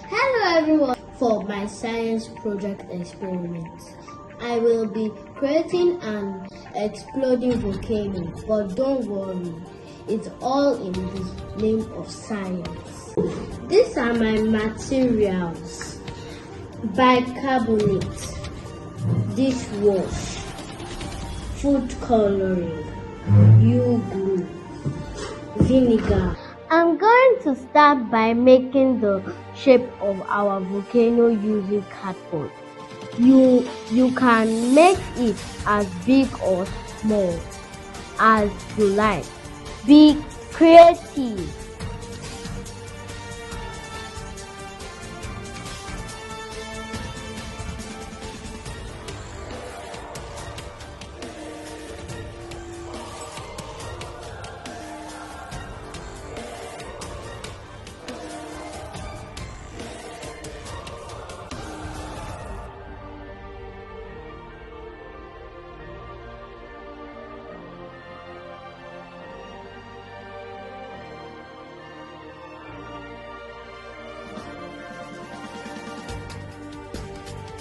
Hello everyone! For my science project experiment, I will be creating an exploding volcano, but don't worry, it's all in the name of science. These are my materials: bicarbonate, dishwash, food coloring, glue, vinegar. I'm going to start by making the shape of our volcano using cardboard. You can make it as big or small as you like. Be creative.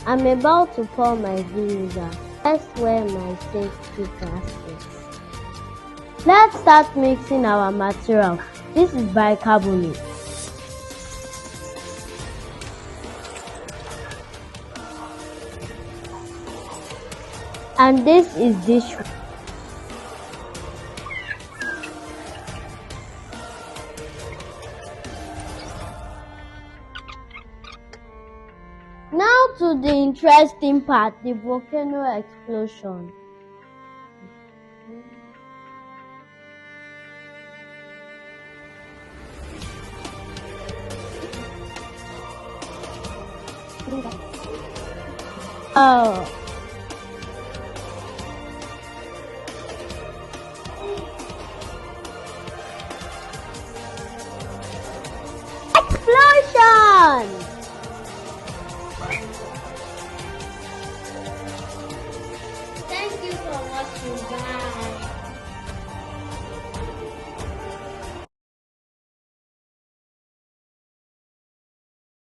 I'm about to pour my vinegar. That's where my safety plastics. Let's start mixing our material. This is bicarbonate. And this is dishwash. Now to the interesting part, the volcano explosion. Oh. Explosion! Thank you for watching. Bye.